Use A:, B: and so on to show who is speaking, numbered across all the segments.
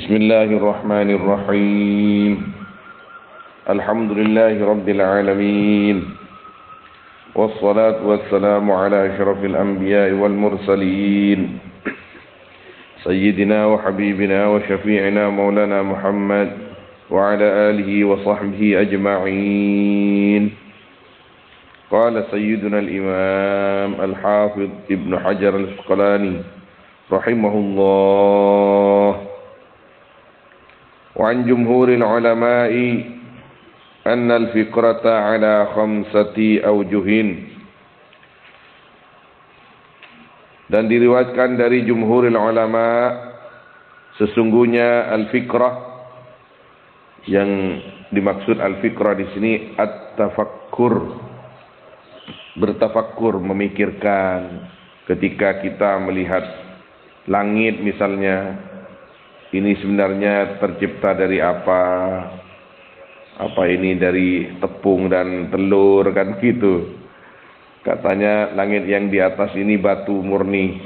A: بسم الله الرحمن الرحيم الحمد لله رب العالمين والصلاة والسلام على أشرف الأنبياء والمرسلين سيدنا وحبيبنا وشفيعنا مولانا محمد وعلى آله وصحبه أجمعين. قال سيدنا الإمام الحافظ ابن حجر العسقلاني رحمه الله: وعن جمهور العلماء أن الفكرة على 5 أوجه. Dan diriwayatkan dari jumhuril ulama, sesungguhnya al-fikrah, yang dimaksud al-fikrah di sini at-tafakkur, bertafakkur, memikirkan. Ketika kita melihat langit misalnya, ini sebenarnya tercipta dari apa? Apa ini dari tepung dan telur, kan gitu. Katanya langit yang di atas ini batu murni.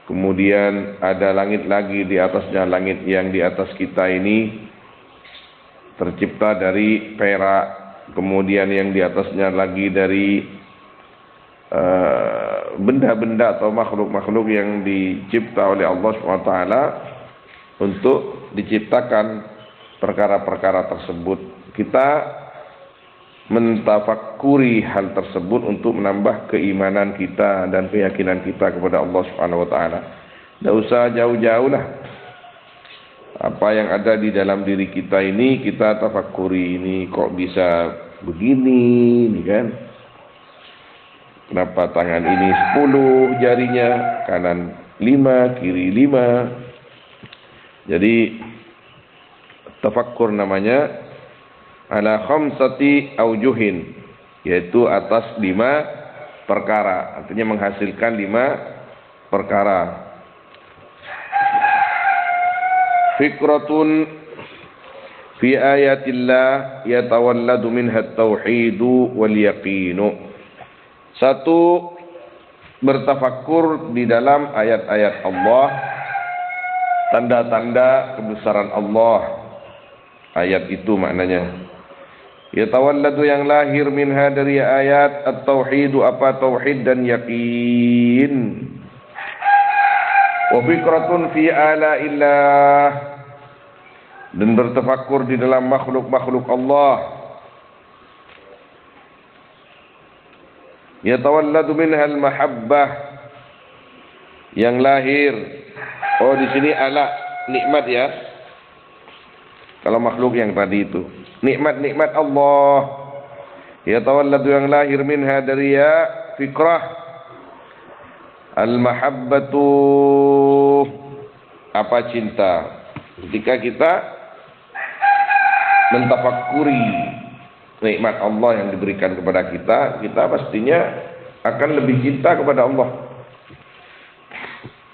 A: Kemudian ada langit lagi di atasnya, langit yang di atas kita ini tercipta dari perak. Kemudian yang di atasnya lagi dari benda-benda atau makhluk-makhluk yang dicipta oleh Allah SWT untuk diciptakan perkara-perkara tersebut. Kita mentafakuri hal tersebut untuk menambah keimanan kita dan keyakinan kita kepada Allah Subhanahu wa taala. Tidak usah jauh-jauh lah. Apa yang ada di dalam diri kita ini kita tafakuri, ini kok bisa begini, ini kan? Kenapa tangan ini 10 jarinya, kanan 5, kiri 5. Jadi tafakkur namanya ala 5 aujuhin, yaitu atas 5 perkara, artinya menghasilkan 5 perkara. Fikratun fi ayatillah yatawalladu minha at-tauhidu wal yaqinu. 1, bertafakkur di dalam ayat-ayat Allah, tanda-tanda kebesaran Allah. Ayat itu maknanya yatawalladu, yang lahir minha dari ayat, at-tauhidu, apa tauhid dan yakin. Wa fikratun fi ala'illah, dan bertafakkur di dalam makhluk-makhluk Allah. Yatawalladu minha al-mahabbah, yang lahir. Oh, di sini ala nikmat ya. Kalau makhluk yang tadi itu nikmat-nikmat Allah. Yatawalladu, yang lahir minha dari ya fikrah, al-mahabbatu, apa cinta. Ketika kita mentafakuri nikmat Allah yang diberikan kepada kita, kita pastinya akan lebih cinta kepada Allah.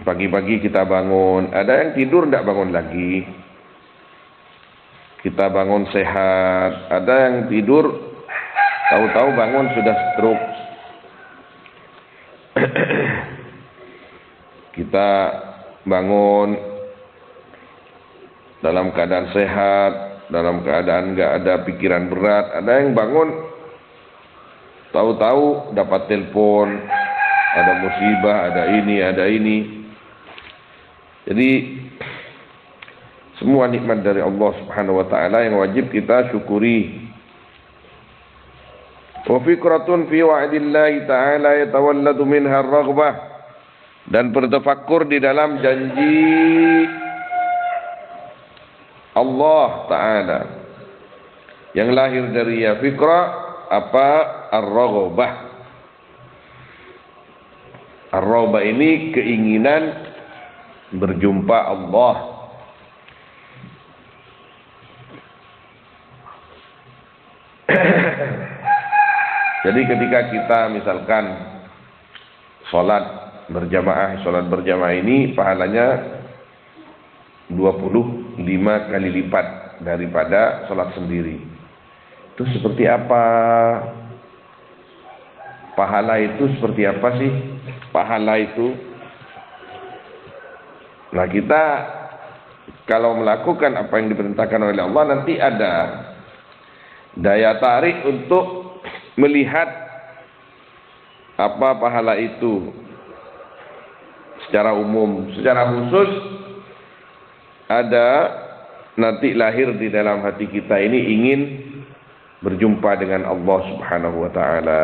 A: Pagi-pagi kita bangun, ada yang tidur tidak bangun lagi. Kita bangun sehat, ada yang tidur tahu-tahu bangun sudah stroke. Kita bangun dalam keadaan sehat, dalam keadaan enggak ada pikiran berat. Ada yang bangun tahu-tahu dapat telepon, ada musibah, ada ini. Jadi semua nikmat dari Allah Subhanahu wa taala yang wajib kita syukuri. Wa fikratun fi wa'dillahi ta'ala yatawalladu minha ar-raghbah, dan bertafakkur di dalam janji Allah Ta'ala, yang lahir dari ya fikrah, apa ar-raghbah. Ar-raghbah ini keinginan berjumpa Allah. Jadi ketika kita misalkan sholat berjamaah ini pahalanya 25 kali lipat daripada sholat sendiri. Itu seperti apa? Pahala itu seperti apa sih? Pahala itu. Nah, kita kalau melakukan apa yang diperintahkan oleh Allah, nanti ada daya tarik untuk melihat apa pahala itu secara umum. Secara khusus ada nanti lahir di dalam hati kita ini ingin berjumpa dengan Allah Subhanahu wa taala.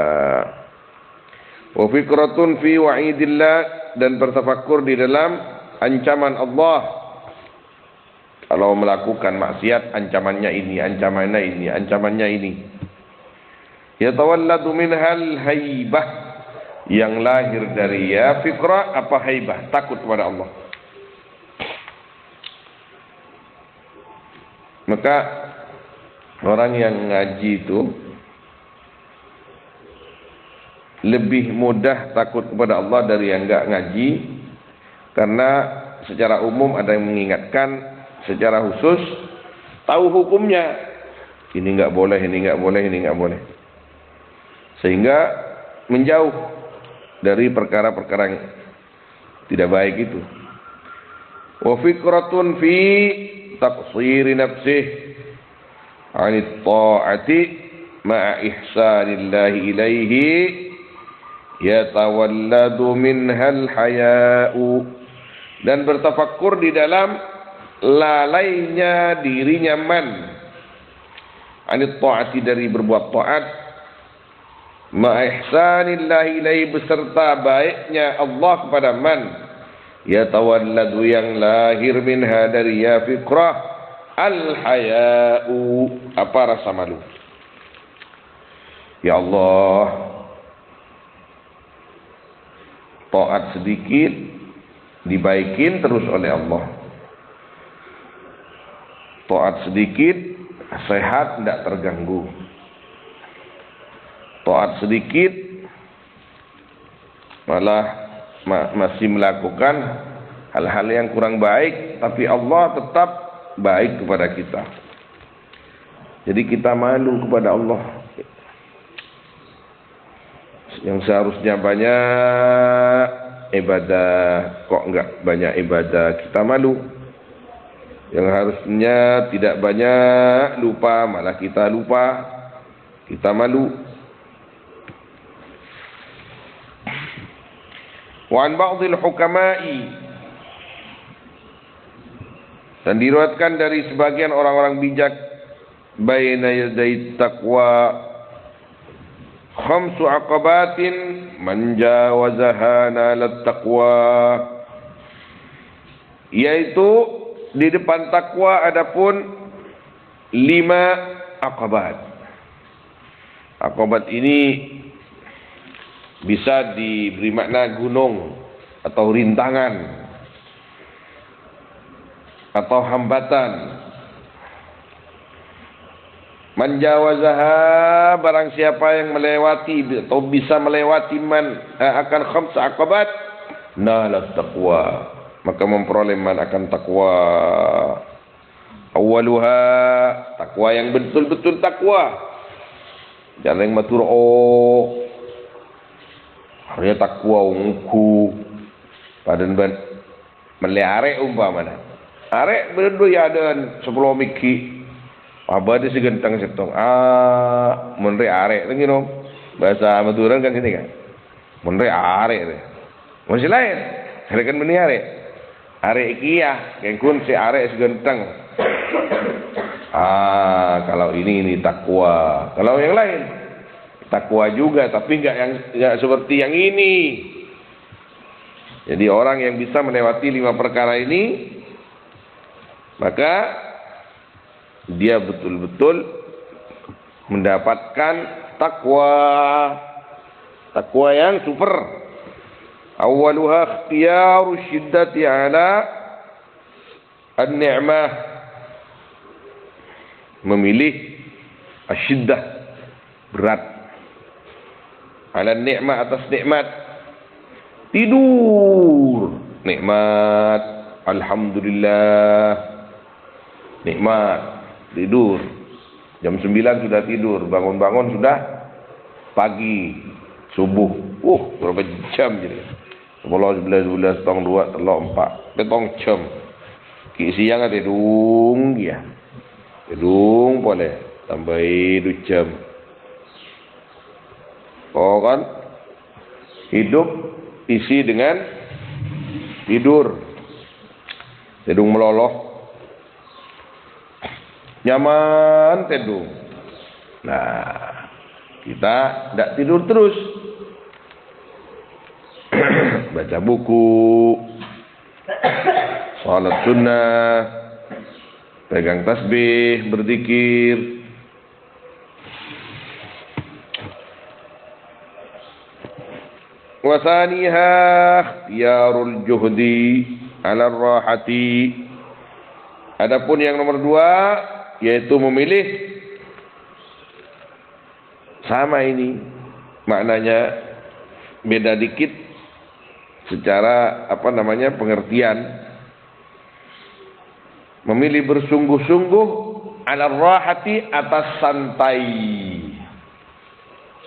A: Wa fikratun fi wa'idillah, dan bertafakkur di dalam ancaman Allah. Kalau melakukan maksiat, ancamannya ini, ancamannya ini, ancamannya ini. Yatawalladu minhal haibah, yang lahir dari ya fikrah apa haibah, takut kepada Allah. Maka orang yang ngaji itu lebih mudah takut kepada Allah dari yang enggak ngaji, karena secara umum ada yang mengingatkan, secara khusus tahu hukumnya. Ini enggak boleh, ini enggak boleh, ini enggak boleh. Sehingga menjauh dari perkara-perkara yang tidak baik itu. Wa fikratun fi taqsiri nafsih 'anit ta'ati ma'a ihsanillahi ilaihi yatawalladu minhal haya'u, dan bertafakkur di dalam lalainya dirinya man 'anit ta'ati, dari berbuat taat, ma'a ihsanillahi ilaihi, beserta baiknya Allah kepada man, yatawalladu, yang lahir minha dari ya fikrah, al-haya'u, apa rasa malu. Ya Allah, taat sedikit dibaikin terus oleh Allah. Taat sedikit sehat, tidak terganggu. Taat sedikit malah masih melakukan hal-hal yang kurang baik, tapi Allah tetap baik kepada kita. Jadi kita malu kepada Allah. Yang seharusnya banyak ibadah, kok enggak banyak ibadah, kita malu. Yang harusnya tidak banyak lupa, malah kita lupa, kita malu. Wa an ba'dil hukama'i, dan diriwayatkan dari sebagian orang-orang bijak, baina yaday taqwa khamsu aqabatin man jawazaha nalat taqwa, yaitu di depan takwa adapun 5 aqabat. Aqabat ini bisa diberi makna gunung atau rintangan atau hambatan. Man jawazaha, barang siapa yang melewati atau bisa melewati akan khamsa aqabat, nalat taqwa, maka memperoleh man akan takwa. Awaluha, takwa yang betul-betul takwa, jangan yang matur hanya takwa ungku padan melihare umpamana. Arek berdu ya dan 10 miki. Apa dia segentang setong. Menre arek lagi no. Bahasa Maduran kan sini kan. Menre arek deh. Masih lain. Arek kan meni arek. Arek kia, kengkun si arek segentang. Kalau ini takwa. Kalau yang lain takwa juga, tapi enggak seperti yang ini. Jadi orang yang bisa melewati 5 perkara ini, maka dia betul-betul mendapatkan takwa. Takwa yang super. Awaluha ikhtiyaru syiddati ala an-ni'mah, memilih asyiddah, berat, ala nikmat, atas nikmat. Tidur nikmat, alhamdulillah, nikmat. Tidur jam 9 sudah tidur, bangun-bangun sudah pagi, subuh. Berapa jam jadi? 10, 11, 12, 2, 3, 4, 7 jam. Ki siang ada dung ya. Dung boleh tambahi 2 jam. Oh kan? Hidup isi dengan tidur. Tedung meloloh. Nyaman tedung. Nah, kita tidak tidur terus. Baca buku, salat sunnah, pegang tasbih, berzikir. Wasaniha ikhtiyarul juhdi ala rahati. Adapun yang nomor 2 yaitu memilih, sama ini maknanya, beda dikit secara pengertian. Memilih bersungguh-sungguh ala rahati, atas santai.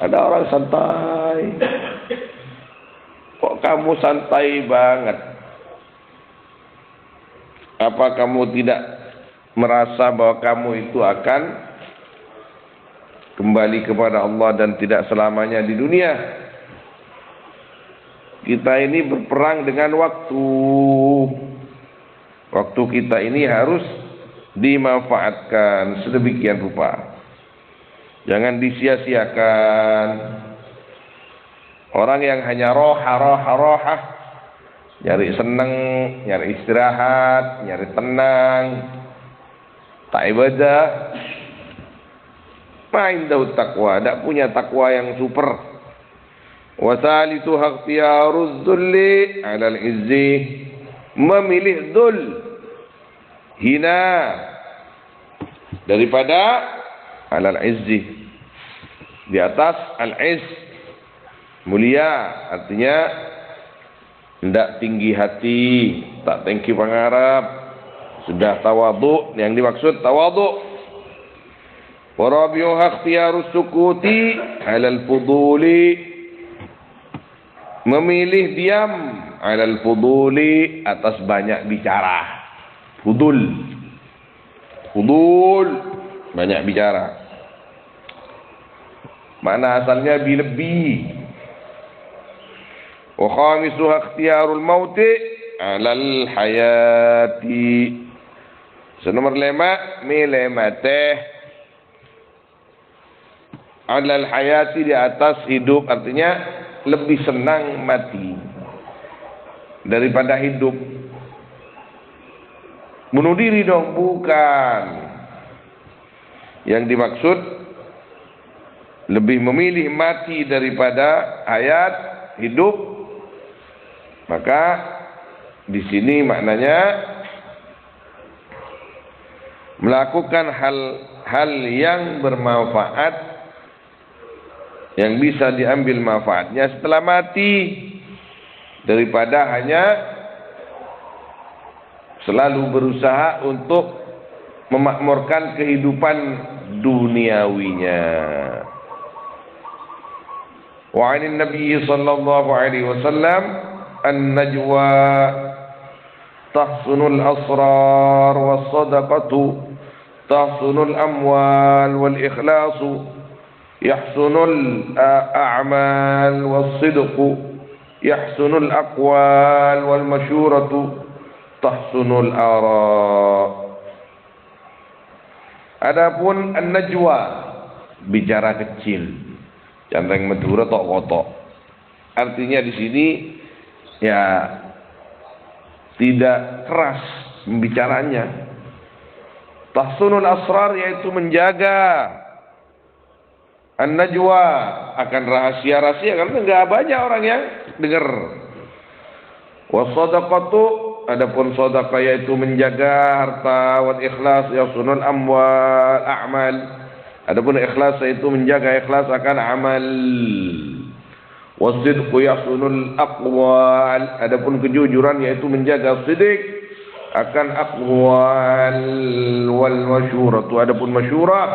A: Ada orang santai. Kok kamu santai banget? Apa kamu tidak merasa bahwa kamu itu akan kembali kepada Allah dan tidak selamanya di dunia? Kita ini berperang dengan waktu. Waktu kita ini harus dimanfaatkan sedemikian rupa. Jangan disia-siakan. Orang yang hanya roha, nyari seneng, nyari istirahat, nyari tenang, tak ibadah, main daud takwa, tak punya takwa yang super. Wasalisu ikhtiyaruz dzulli 'alal izzi, memilih dzul, hina, daripada alal izzi, di atas al-izz, mulia. Artinya hendak tinggi hati, tak tinggi pangarap, sudah tawadhu. Yang dimaksud tawadhu. Warabi'uha ikhtiyarus sukuti 'alal fuduli, memilih diam, 'alal fuduli, atas banyak bicara. Fudul, banyak bicara. Makna asalnya lebih. Wa khamisuha ikhtiyarul mauti 'alal hayati. Nomor 5, milih mati 'alal hayati, di atas hidup. Artinya lebih senang mati daripada hidup. Bunuh diri dong, bukan. Yang dimaksud lebih memilih mati daripada hayat, hidup. Maka di sini maknanya melakukan hal-hal yang bermanfaat, yang bisa diambil manfaatnya setelah mati, daripada hanya selalu berusaha untuk memakmurkan kehidupan duniawinya. Wa 'anil Nabi sallallahu alaihi wasallam an-najwa tahsunul asrar was sadaqatu tahsunul amwal wal ikhlasu yahsunul a'mal was sidqu yahsunul aqwal wal masyuratu tahsunul ara. Adapun an-najwa, bicara kecil, canteng Madura tok kotok. Artinya di sini ya tidak keras pembicaranya. Tahsunul asrar, yaitu menjaga an-najwa, akan rahasia-rahasia, karena enggak banyak orang yang dengar. Was-sadaqatu, adapun sedekah yaitu menjaga harta, wal ikhlas yasunul amwal a'mal. Adapun ikhlas yaitu menjaga ikhlas akan amal. Wasidqu yasunul aqwal, adapun kejujuran yaitu menjaga sidik akan aqwal. Wal masyuratu, adapun masyurah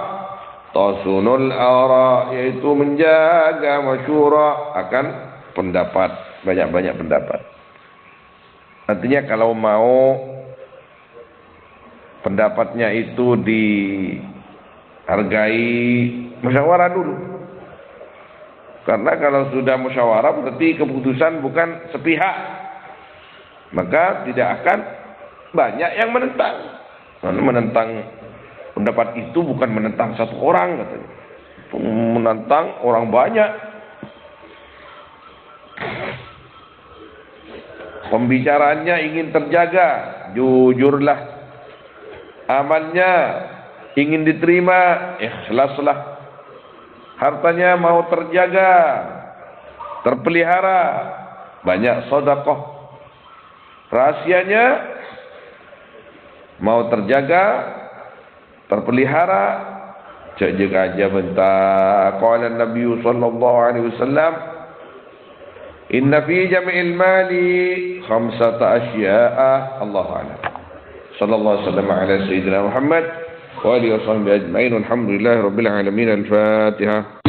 A: tasunul ara, yaitu menjaga masyurah akan pendapat, banyak-banyak pendapat. Artinya kalau mau pendapatnya itu dihargai, musyawarah dulu. Karena kalau sudah musyawarah berarti keputusan bukan sepihak, maka tidak akan banyak yang menentang. Karena menentang pendapat itu bukan menentang satu orang, katanya, menentang orang banyak. Pembicaraannya ingin terjaga, jujurlah. Amalnya ingin diterima, ikhlaslah. Hartanya mau terjaga, terpelihara, banyak sedekah. Rahasianya mau terjaga, terpelihara, jaga aja bentar. Qala Nabi sallallahu alaihi wasallam, inna fi jami'il mali khamsata asya'a. Allahu a'lam. Sallallahu alaihi wasallam ala sayyidina Muhammad wa alihi wa sahbihi ajma'in. Alhamdulillahirabbil alamin. Al-Fatihah.